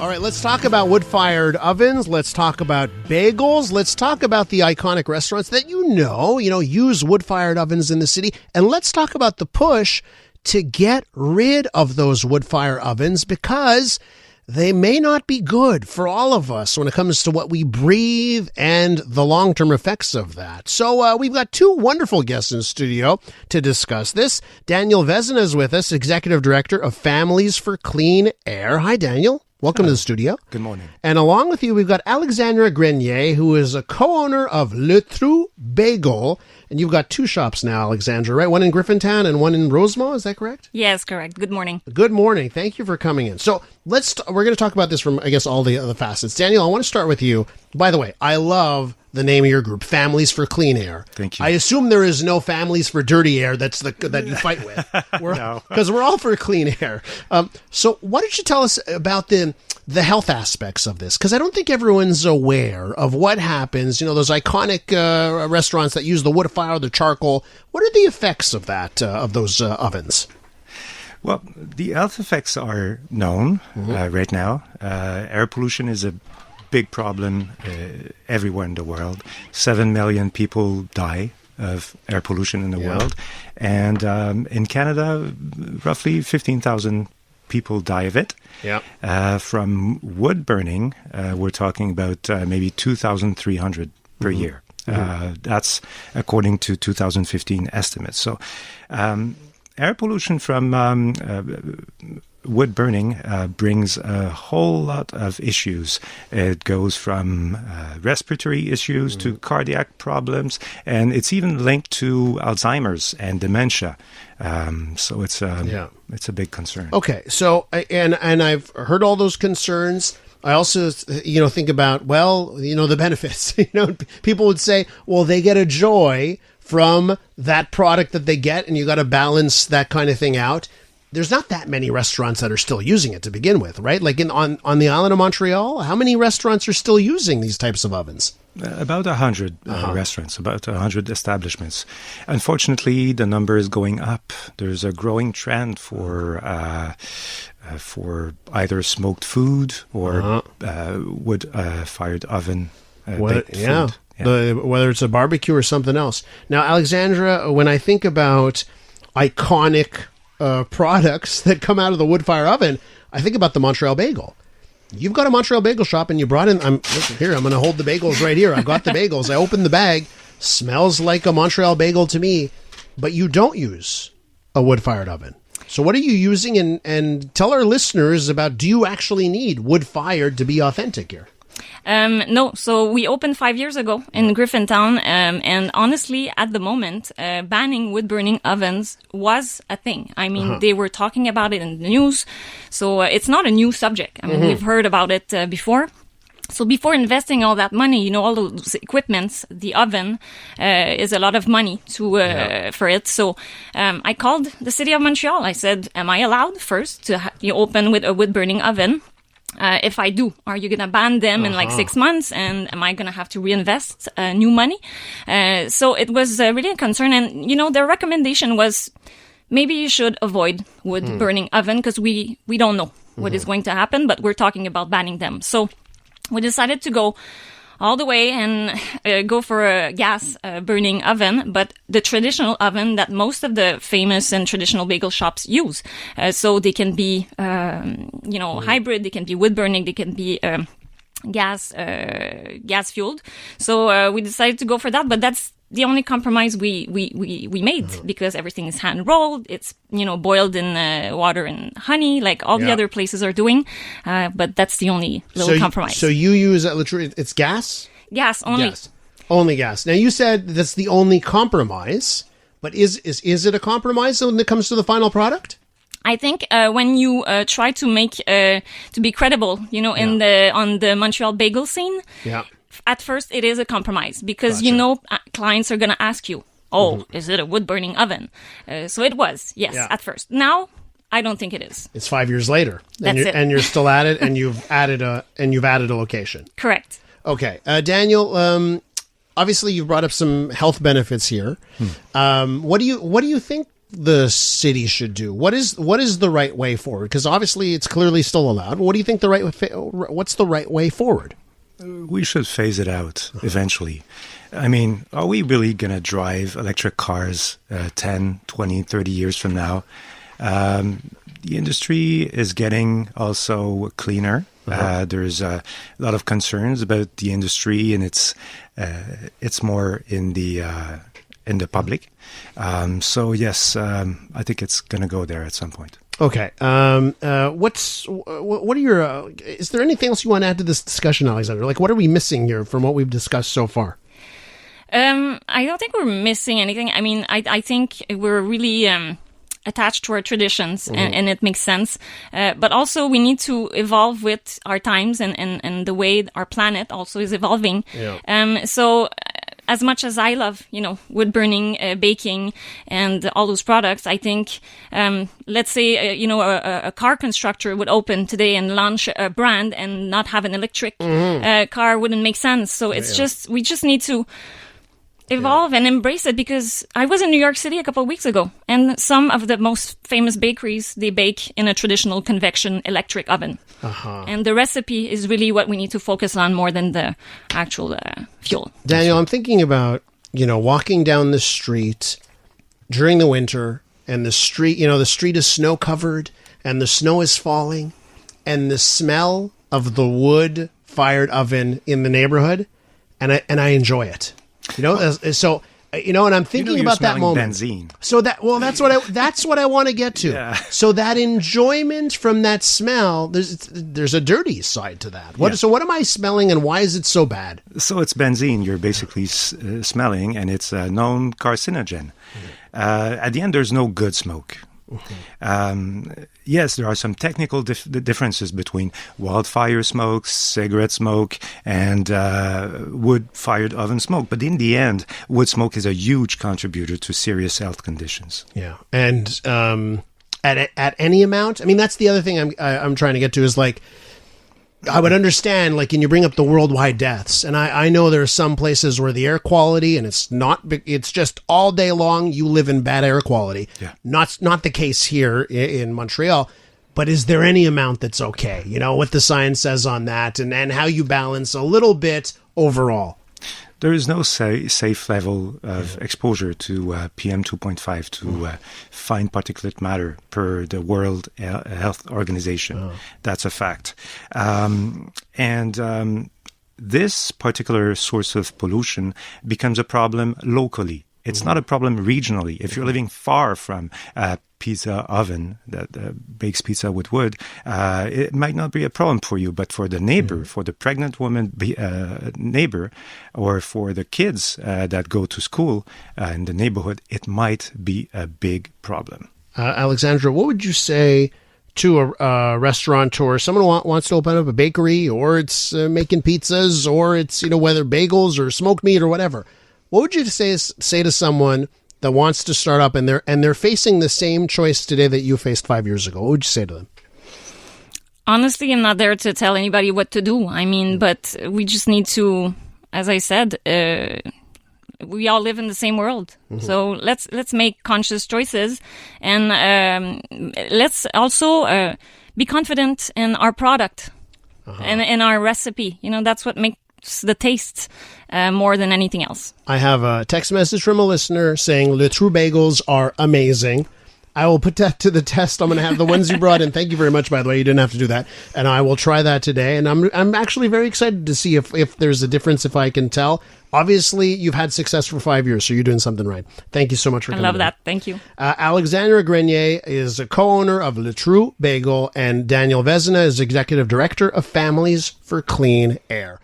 All right, let's talk about wood-fired ovens. Let's talk about bagels. Let's talk about the iconic restaurants that use wood-fired ovens in the city. And let's talk about the push to get rid of those wood-fired ovens because they may not be good for all of us when it comes to what we breathe and the long-term effects of that. So we've got two wonderful guests in studio to discuss this. Daniel Vézina is with us, Executive Director of Families for Clean Air. Hi, Daniel. Welcome to the studio. Good morning. And along with you, we've got Alexandra Grenier, who is a co-owner of Trou Bagel. And you've got two shops now, Alexandra, right? One in Griffintown and one in Rosemont. Is that correct? Yes, correct. Good morning. Good morning. Thank you for coming in. So we're going to talk about this from, I guess, all the other facets. Daniel, I want to start with you. By the way, I love the name of your group, Families for Clean Air. Thank you. I assume there is no Families for Dirty Air that you fight with. No. Because we're all for clean air. So why don't you tell us about the health aspects of this? Because I don't think everyone's aware of what happens. You know, those iconic restaurants that use the wood fire, the charcoal. What are the effects of that, of those ovens? Well, the health effects are known right now. Air pollution is a big problem everywhere in the world. 7 million people die of air pollution in the world. And in Canada, roughly 15,000 people die of it. Yeah. From wood burning, we're talking about maybe 2,300 per year. That's according to 2015 estimates. So air pollution from wood burning brings a whole lot of issues. It goes from respiratory issues to cardiac problems, and it's even linked to Alzheimer's and dementia. So it's a big concern. Okay, so and I've heard all those concerns. I also, think about, the benefits. People would say, well, they get a joy from that product that they get, and you got to balance that kind of thing out. There's not that many restaurants that are still using it to begin with, right? Like on the island of Montreal, how many restaurants are still using these types of ovens? About 100 restaurants, about 100 establishments. Unfortunately, the number is going up. There's a growing trend for either smoked food or wood-fired oven baked food. Whether it's a barbecue or something else. Now, Alexandra, when I think about iconic products that come out of the wood-fire oven, I think about the Montreal Bagel. You've got a Montreal Bagel shop, and you brought in. I'm going to hold the bagels right here. I've got the bagels. I opened the bag. Smells like a Montreal Bagel to me, but you don't use a wood-fired oven. So what are you using? And tell our listeners about, do you actually need wood-fired to be authentic here? No, so we opened 5 years ago in Griffintown, and honestly, at the moment, banning wood-burning ovens was a thing. I mean, they were talking about it in the news, so it's not a new subject. I mean, we've heard about it before. So before investing all that money, all those equipments, the oven is a lot of money for it. So I called the city of Montreal. I said, am I allowed first to open with a wood-burning oven? If I do, are you going to ban them in like 6 months? And am I going to have to reinvest new money? So it was really a concern. And, their recommendation was maybe you should avoid wood burning oven because we don't know what is going to happen, but we're talking about banning them. So we decided to go all the way and go for a gas burning oven, but the traditional oven that most of the famous and traditional bagel shops use. So they can be, hybrid, they can be wood burning, they can be gas fueled. So we decided to go for that, but that's the only compromise we made because everything is hand rolled. It's, boiled in water and honey, like all the other places are doing. But that's the only little compromise. So you use it's gas? Gas only. Gas. Only gas. Now you said that's the only compromise, but is it a compromise when it comes to the final product? I think when you try to make to be credible, on the Montreal bagel scene. Yeah. At first, it is a compromise because, clients are going to ask you, is it a wood-burning oven? So it was, yes, at first. Now, I don't think it is. It's 5 years later. And you're still at it, and you've added a location. Correct. Okay. Daniel, obviously you've brought up some health benefits here. What do you think the city should do? What is the right way forward? Because obviously it's clearly still allowed. What do you think what's the right way forward? We should phase it out eventually. I mean, are we really going to drive electric cars 10, 20, 30 years from now? The industry is getting also cleaner. There's a lot of concerns about the industry, and it's more in the public. So yes, I think it's going to go there at some point. Okay. What are your? Is there anything else you want to add to this discussion, Alexandra? Like, what are we missing here from what we've discussed so far? I don't think we're missing anything. I mean, I think we're really attached to our traditions, and it makes sense. But also, we need to evolve with our times and the way our planet also is evolving. Yeah. So, as much as I love, wood burning, baking, and all those products, I think, let's say, a car constructor would open today and launch a brand and not have an electric car wouldn't make sense. So it's we just need to evolve and embrace it, because I was in New York City a couple of weeks ago, and some of the most famous bakeries, they bake in a traditional convection electric oven. And the recipe is really what we need to focus on more than the actual fuel. Daniel, I'm thinking about, walking down the street during the winter, and the street is snow covered and the snow is falling, and the smell of the wood fired oven in the neighborhood, and I enjoy it. And I'm thinking about that moment. Benzene. So that's what I want to get to. Yeah. So that enjoyment from that smell, there's a dirty side to that. So what am I smelling, and why is it so bad? So it's benzene you're basically smelling, and it's a known carcinogen. At the end, there's no good smoke. Yes, there are some technical differences between wildfire smoke, cigarette smoke, and wood-fired oven smoke. But in the end, wood smoke is a huge contributor to serious health conditions. Yeah, and at any amount. I mean, that's the other thing I'm trying to get to is like, I would understand, like, and you bring up the worldwide deaths, and I know there are some places where the air quality, and it's just all day long you live in bad air quality. Yeah. Not the case here in Montreal, but is there any amount that's okay? What the science says on that, and how you balance a little bit overall. There is no safe level of exposure to PM 2.5 to fine particulate matter per the World Health Organization. That's a fact. And this particular source of pollution becomes a problem locally. It's not a problem regionally. If you're living far from a pizza oven that bakes pizza with wood, it might not be a problem for you, but for the neighbor, for the pregnant woman neighbor, or for the kids that go to school in the neighborhood, it might be a big problem. Alexandra, what would you say to a restaurateur, someone who wants to open up a bakery, or it's making pizzas, or it's whether bagels or smoked meat or whatever? What would you say to someone that wants to start up and they're facing the same choice today that you faced 5 years ago? What would you say to them? Honestly, I'm not there to tell anybody what to do. I mean, but we just need to, as I said, we all live in the same world. So let's make conscious choices, and let's also be confident in our product and in our recipe. That's what makes the taste more than anything else. I have a text message from a listener saying Le Trou Bagels are amazing. I will put that to the test. I'm going to have the ones you brought in. Thank you very much, by the way. You didn't have to do that. And I will try that today. And I'm actually very excited to see if there's a difference, if I can tell. Obviously, you've had success for 5 years, so you're doing something right. Thank you so much for coming. I love that. Thank you. Alexandra Grenier is a co-owner of Le Trou Bagel, and Daniel Vézina is executive director of Families for Clean Air.